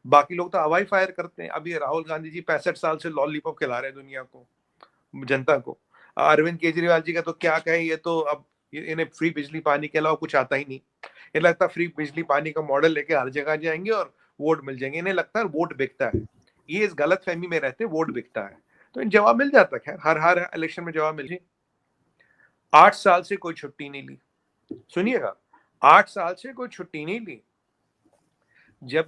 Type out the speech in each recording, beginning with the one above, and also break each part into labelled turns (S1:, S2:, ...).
S1: बाकी लोग तो हवाई फायर करते हैं। अभी राहुल गांधी जी 65 साल से लॉलीपॉप खिला रहे हैं दुनिया को, जनता को। अरविंद केजरीवाल जी का तो क्या कहें, ये तो अब इन्हें फ्री बिजली पानी के अलावा कुछ आता ही नहीं। ये लगता है फ्री बिजली पानी का मॉडल लेके हर जगह जाएंगे और वोट मिल जाएंगे। इन्हें लगता है वोट बिकता है, ये इस गलत फहमी में रहते हैं वोट बिकता है। तो इन जवाब मिल जाता है, खैर हर हर इलेक्शन में जवाब मिल जाए। 8 साल से कोई छुट्टी नहीं ली, सुनिएगा, 8 साल से कोई छुट्टी नहीं ली। जब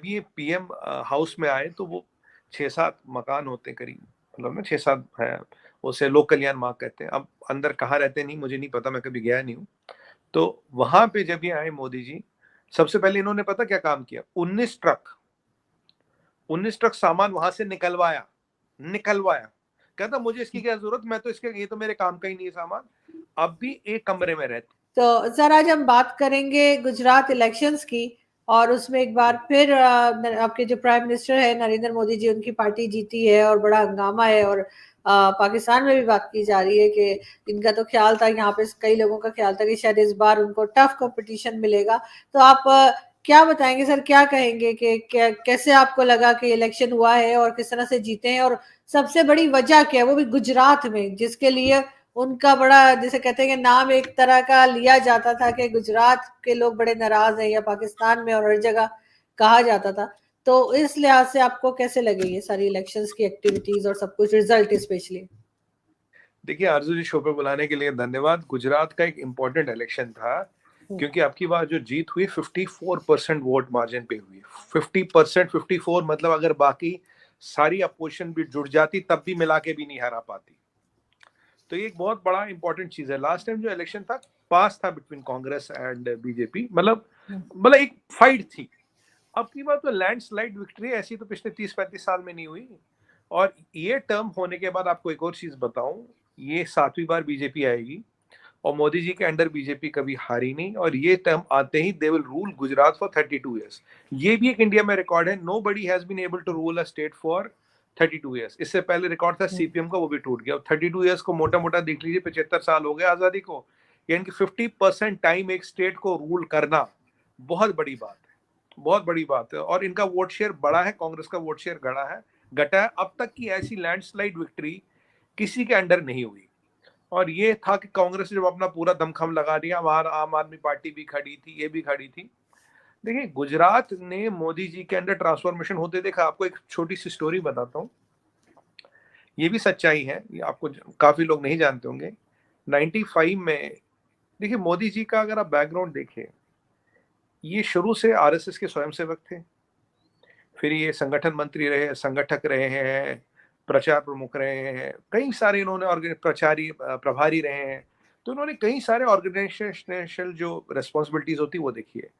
S1: ये पीएम हाउस में आए तो वो 6-7 मकान होते करीब, मतलब ना 6-7 है, उसे लोक कल्याण मार्ग कहते हैं। अब अंदर कहाँ रहते नहीं मुझे नहीं पता, मैं कभी गया नहीं हूँ। तो वहां पे जब ये आए मोदी जी, सबसे पहले इन्होंने पता क्या काम किया, 19 ट्रक सामान वहां से निकलवाया। कहता मुझे इसकी क्या जरूरत, मैं तो इसके, ये तो मेरे काम का ही नहीं है सामान। अब भी एक कमरे में रहते।
S2: तो सर आज हम बात करेंगे गुजरात इलेक्शंस की, और उसमें एक बार फिर आपके जो प्राइम मिनिस्टर है नरेंद्र मोदी जी, उनकी पार्टी जीती है और बड़ा हंगामा है। और पाकिस्तान में भी बात की जा रही है कि इनका तो ख्याल था, यहाँ पे कई लोगों का ख्याल था कि शायद इस बार उनको टफ कंपटीशन मिलेगा। तो आप क्या बताएंगे सर, क्या कहेंगे कि कैसे आपको लगा कि इलेक्शन हुआ है और किस तरह से जीते हैं, और सबसे बड़ी वजह क्या है, वो भी गुजरात में, जिसके लिए उनका बड़ा, जैसे कहते हैं कि नाम एक तरह का लिया जाता था कि गुजरात के लोग बड़े नाराज हैं, या पाकिस्तान में और हर जगह कहा जाता था। तो इस लिहाज से आपको कैसे लगे ये सारी इलेक्शंस की एक्टिविटीज और सब कुछ, रिजल्ट स्पेशली?
S1: देखिए आरजू जी, शो पे बुलाने के लिए धन्यवाद। गुजरात का एक इम्पोर्टेंट इलेक्शन था, क्योंकि आपकी बात जो जीत हुई 54% वोट मार्जिन पे हुई। 50%, 54 मतलब अगर बाकी सारी अपोजिशन भी जुड़ जाती तब भी मिला के भी नहीं हरा पाती। तो ये एक बहुत बड़ा इंपॉर्टेंट चीज है। लास्ट टाइम जो इलेक्शन था, पास था बिटवीन कांग्रेस एंड बीजेपी, मतलब एक फाइट थी। अब की बात तो लैंडस्लाइड विक्ट्री ऐसी तो पिछले 30-35 साल में नहीं हुई। और ये टर्म होने के बाद आपको एक और चीज बताऊं, ये 7वीं बार बीजेपी आएगी, और मोदी जी के अंडर बीजेपी कभी हारी नहीं। और ये टर्म आते ही they will rule Gujarat for 32 years. ये भी एक इंडिया में रिकॉर्ड है, nobody has been able to rule a state for 32 years. इससे पहले रिकॉर्ड था सीपीएम का, वो भी टूट गया। 32 ईयर्स को मोटा मोटा देख लीजिए, 75 साल हो गए आजादी को। यानी कि 50% टाइम एक स्टेट को रूल करना बहुत बड़ी बात है, बहुत बड़ी बात है। और इनका वोट शेयर बढ़ा है, कांग्रेस का वोट शेयर घटा है, घटा है। अब तक की ऐसी लैंडस्लाइड विक्ट्री किसी के अंडर नहीं हुई। और ये था कि कांग्रेस ने जब अपना पूरा दमखम लगा दिया, वहां आम आदमी पार्टी भी खड़ी थी, ये भी खड़ी थी। देखिए गुजरात ने मोदी जी के अंडर ट्रांसफॉर्मेशन होते देखा। आपको एक छोटी सी स्टोरी बताता हूँ, ये भी सच्चाई है, ये आपको काफी लोग नहीं जानते होंगे। 95 में, देखिए मोदी जी का अगर आप बैकग्राउंड देखें, ये शुरू से आरएसएस के स्वयंसेवक थे, फिर ये संगठन मंत्री रहे, संगठक रहे हैं, प्रचार प्रमुख रहे हैं, कई सारे इन्होंने प्रचारी प्रभारी रहे हैं। तो इन्होंने कई सारे ऑर्गेनाइजेशनल जो रिस्पॉन्सिबिलिटीज होती वो देखी है।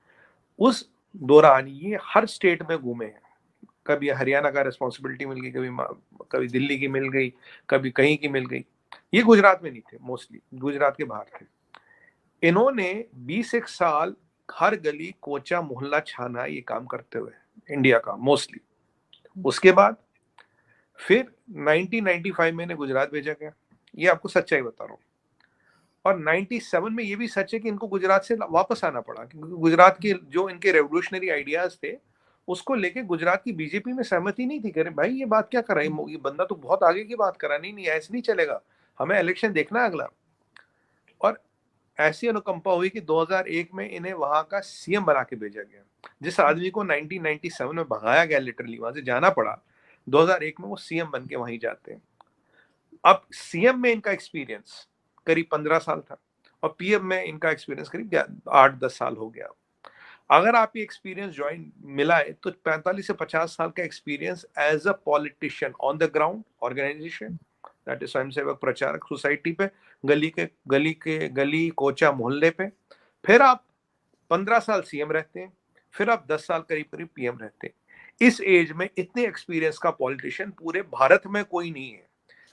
S1: उस दौरान ये हर स्टेट में घूमे हैं। कभी हरियाणा का रिस्पॉन्सिबिलिटी मिल गई, कभी दिल्ली की मिल गई, कभी कहीं की मिल गई। ये गुजरात में नहीं थे, मोस्टली गुजरात के बाहर थे। इन्होंने 20 एक साल हर गली कोचा मोहल्ला छाना ये काम करते हुए, इंडिया का मोस्टली। उसके बाद फिर 1995 में इन्हें गुजरात भेजा गया, ये आपको सच्चाई बता रहा हूँ। और 97 में ये भी सच है कि इनको गुजरात से वापस आना पड़ा, क्योंकि गुजरात के जो इनके रेवोल्यूशनरी आइडियाज थे उसको लेके गुजरात की बीजेपी में सहमति नहीं थी। कह रहे भाई ये बात क्या कर रहा है, ये बंदा तो बहुत आगे की बात कर रहा, नहीं नहीं ऐसे नहीं चलेगा, हमें इलेक्शन देखना है अगला। और ऐसी अनुकंपा हुई कि 2001 में इन्हें वहां का सीएम बना के भेजा गया। जिस आदमी को 1997 में भगाया गया, लिटरली वहां से जाना पड़ा, 2001 में वो सीएम बन के वहीं जाते हैं। अब सीएम में इनका एक्सपीरियंस करीब 15 साल था, और पीएम में इनका एक्सपीरियंस करीब 8-10 साल हो गया। अगर आप ये एक्सपीरियंस ज्वाइन मिलाए तो 45 से 50 साल का experience as a politician on the ground, organisation, that is swayamsevak pracharak, society पे, गली कोचा मोहल्ले पे। फिर आप 15 साल सीएम रहते हैं, फिर आप 10 साल करीब करीब पीएम रहते हैं। इस एज में इतने एक्सपीरियंस का पॉलिटिशियन पूरे भारत में कोई नहीं है।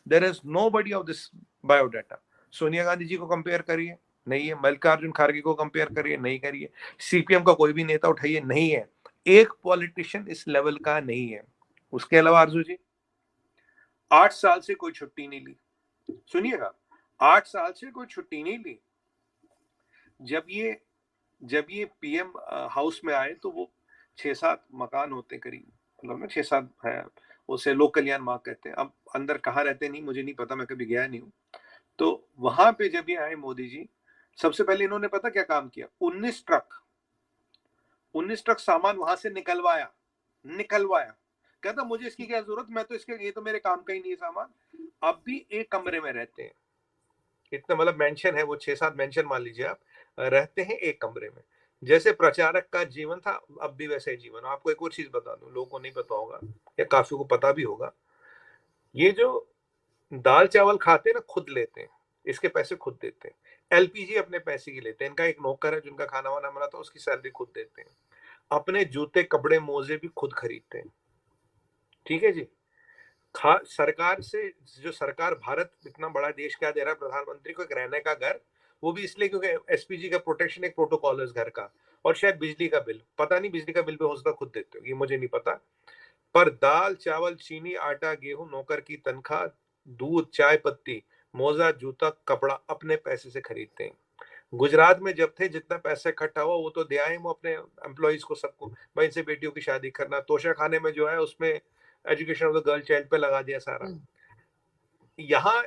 S1: There is nobody of this biodata. Sonia Gandhi ji को कंपेयर करिए, नहीं है। मल्लिकार्जुन खड़गे को कंपेयर करिए, नहीं करिए। सीपीएम का कोई भी नेता उठाइए, नहीं है। एक पॉलिटिशियन इस लेवल का नहीं है। उसके अलावा आरजू जी, 8 साल से कोई छुट्टी नहीं ली, सुनिएगा, 8 साल से कोई छुट्टी नहीं ली। जब ये जब ये पीएम हाउस में आए तो वो 6-7 मकान होते हैं करीब, मतलब ना 6-7 है, उसे लोक कल्याण मार्ग कहते हैं। अब अंदर कहाँ रहते नहीं मुझे नहीं पता, मैं कभी गया नहीं हूँ। तो वहां पे जब ये आए मोदी जी, सबसे पहले इन्होंने पता क्या काम किया, 19 ट्रक सामान वहां से निकलवाया। कहता मुझे इसकी क्या जरूरत, मैं तो इसके, ये तो मेरे काम का ही नहीं है सामान। अब भी एक कमरे में रहते हैं, इतना मतलब मेंशन है वो, 6-7 मेंशन मान लीजिए आप, रहते हैं एक कमरे में। जैसे प्रचारक का जीवन था, अब भी वैसे ही जीवन। आपको एक और चीज बता दूं, लोगों को नहीं पता होगा या काफी को पता भी होगा, ये जो दाल चावल खाते हैं ना, खुद लेते हैं, इसके पैसे खुद देते हैं। एलपीजी अपने पैसे की लेते हैं, इनका एक नौकर है जिनका खाना वाना बनाता है, उसकी सैलरी खुद देते हैं। अपने जूते कपड़े मोजे भी खुद खरीदते हैं, ठीक है जी। सरकार से, जो सरकार भारत इतना बड़ा देश क्या दे रहा है प्रधानमंत्री को, एक रहने का घर, वो भी इसलिए क्योंकि एसपीजी का प्रोटेक्शन एक प्रोटोकॉल है उस घर का। और शायद बिजली का बिल, पता नहीं बिजली का बिल भी हो सकता खुद देते हो, ये मुझे नहीं पता। पर दाल चावल चीनी आटा गेहूं, नौकर की तनख्वाह, दूध चाय पत्ती, मोजा जूता कपड़ा अपने पैसे से खरीदते हैं। गुजरात में जब थे, जितना पैसा इकट्ठा हुआ वो तो दे आए वो अपने एम्प्लॉइज को, सबको, भाई इनसे बेटियों की शादी करना, तोशा खाने में जो है उसमें education of the girl child पे लगा दिया सारा। यहाँ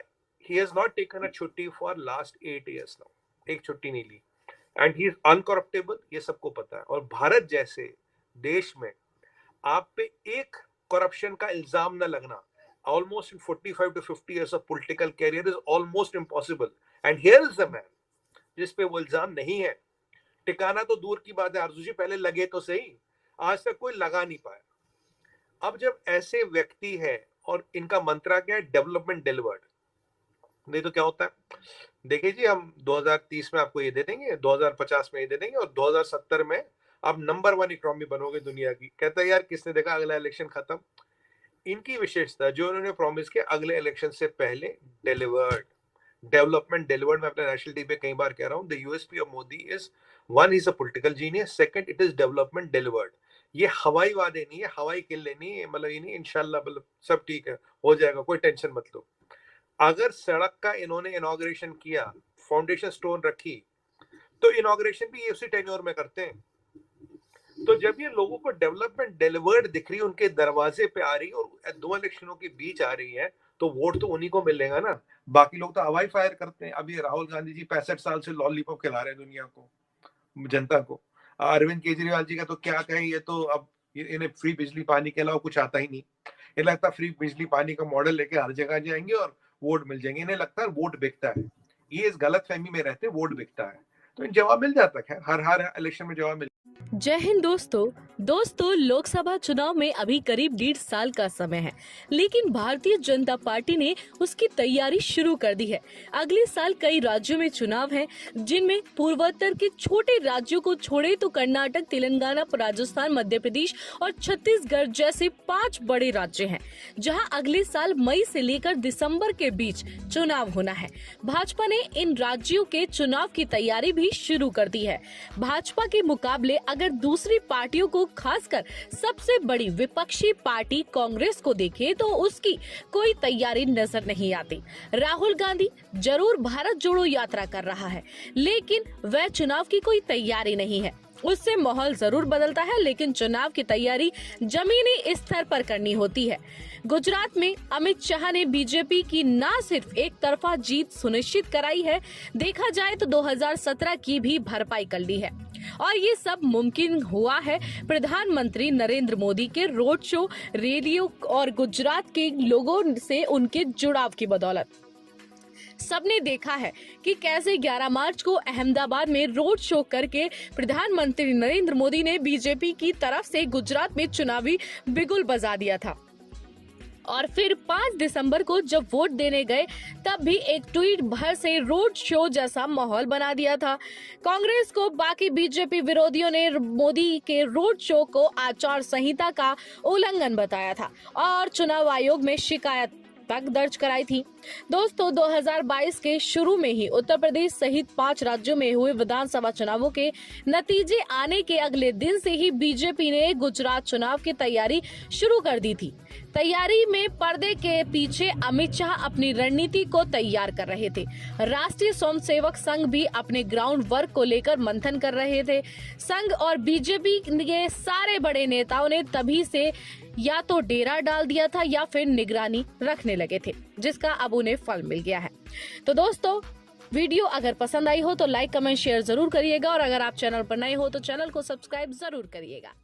S1: he has not taken a छुट्टी for last 8 years now, एक छुट्टी नहीं ली, and he is uncorruptible, ये सबको पता है। और भारत जैसे देश में आप पे एक करप्शन का इल्जाम न लगना, almost 45 to 50 years of political career is almost impossible, and here is the man जिस पे वो इल्जाम नहीं है। टिकाना तो दूर की बात है, आरजू जी पहले लगे तो सही, आज तक कोई लगा नहीं पाया। अब जब ऐसे व्यक्ति है और इनका मंत्रा क्या है, डेवलपमेंट डिलीवर्ड, नहीं तो क्या होता है, देखिए जी हम 2030 में आपको ये दे देंगे, 2050 में ये दे देंगे, और 2070 में आप नंबर 1 इकोनॉमी बनोगे दुनिया की। कहता है यार किसने देखा, अगला इलेक्शन खत्म। इनकी विशेषता जो उन्होंने प्रॉमिस किया अगले इलेक्शन से पहले डिलीवर्ड, डेवलपमेंट डिलीवर्ड। मैं अपने नेशनल टीवी पे कई बार कह रहा हूँ, the USP of Modi is, 1 is a political genius, second it is development delivered. ये हवाई वादे नहीं है, हवाई किले नहीं है, मतलब ये नहीं इंशाल्लाह मतलब सब ठीक है हो जाएगा, कोई टेंशन मत लो। अगर सड़क का इन्होंने इनॉग्रेशन किया, फाउंडेशन स्टोन रखी, तो इनॉग्रेशन भी ये उसी टेन्योर में करते हैं। तो जब ये लोगों को डेवलपमेंट डिलीवर्ड दिख रही है, उनके दरवाजे पे आ रही है और 2 इलेक्शनों के बीच आ रही है, तो वोट तो उन्हीं को मिलेगा ना, बाकी लोग तो हवाई फायर करते हैं। अभी राहुल गांधी जी 65 साल से लॉलीपॉप खिला रहे हैं दुनिया को, जनता को। अरविंद केजरीवाल जी का तो क्या कहें, ये तो अब इन्हें फ्री बिजली पानी के अलावा कुछ आता ही नहीं। इन्हें लगता है फ्री बिजली पानी का मॉडल लेके हर जगह जाएंगे और वोट मिल जाएंगे। इन्हें लगता है वोट बिकता है, ये इस गलत फहमी में रहते हैं, वोट बिकता है। तो जवाब मिल जाता है, हर इलेक्शन में जवाब मिल।
S3: जय हिंद दोस्तों, लोकसभा चुनाव में अभी करीब 1.5 साल का समय है, लेकिन भारतीय जनता पार्टी ने उसकी तैयारी शुरू कर दी है। अगले साल कई राज्यों में चुनाव हैं, जिनमें पूर्वोत्तर के छोटे राज्यों को छोड़े तो कर्नाटक, तेलंगाना, राजस्थान, मध्य प्रदेश और छत्तीसगढ़ जैसे 5 बड़े राज्य हैं, जहां अगले साल मई से लेकर दिसंबर के बीच चुनाव होना है। भाजपा ने इन राज्यों के चुनाव की तैयारी भी शुरू कर दी है। भाजपा के मुकाबले अगर दूसरी पार्टियों को, खासकर सबसे बड़ी विपक्षी पार्टी कांग्रेस को देखें तो उसकी कोई तैयारी नजर नहीं आती। राहुल गांधी जरूर भारत जोड़ो यात्रा कर रहा है, लेकिन वह चुनाव की कोई तैयारी नहीं है। उससे माहौल जरूर बदलता है, लेकिन चुनाव की तैयारी जमीनी स्तर पर करनी होती है। गुजरात में अमित शाह ने बीजेपी की न सिर्फ एक तरफा जीत सुनिश्चित कराई है, देखा जाए तो 2017 की भी भरपाई कर ली है। और ये सब मुमकिन हुआ है प्रधानमंत्री नरेंद्र मोदी के रोड शो, रेडियो और गुजरात के लोगों से उनके जुड़ाव की बदौलत। सबने देखा है कि कैसे 11 मार्च को अहमदाबाद में रोड शो करके प्रधानमंत्री नरेंद्र मोदी ने बीजेपी की तरफ से गुजरात में चुनावी बिगुल बजा दिया था। और फिर 5 दिसंबर को जब वोट देने गए, तब भी एक ट्वीट भर से रोड शो जैसा माहौल बना दिया था। कांग्रेस को बाकी बीजेपी विरोधियों ने मोदी के रोड शो को आचार संहिता का उल्लंघन बताया था और चुनाव आयोग में शिकायत तक दर्ज कराई थी। दोस्तों 2022 के शुरू में ही उत्तर प्रदेश सहित 5 राज्यों में हुए विधानसभा चुनावों के नतीजे आने के अगले दिन से ही बीजेपी ने गुजरात चुनाव की तैयारी शुरू कर दी थी। तैयारी में पर्दे के पीछे अमित शाह अपनी रणनीति को तैयार कर रहे थे। राष्ट्रीय स्वयंसेवक संघ भी अपने ग्राउंड वर्क को लेकर मंथन कर रहे थे। संघ और बीजेपी के सारे बड़े नेताओं ने तभी से या तो डेरा डाल दिया था या फिर निगरानी रखने लगे थे, जिसका अब उन्हें फल मिल गया है। तो दोस्तों वीडियो अगर पसंद आई हो तो लाइक कमेंट शेयर जरूर करिएगा और अगर आप चैनल पर नए हो तो चैनल को सब्सक्राइब जरूर करिएगा।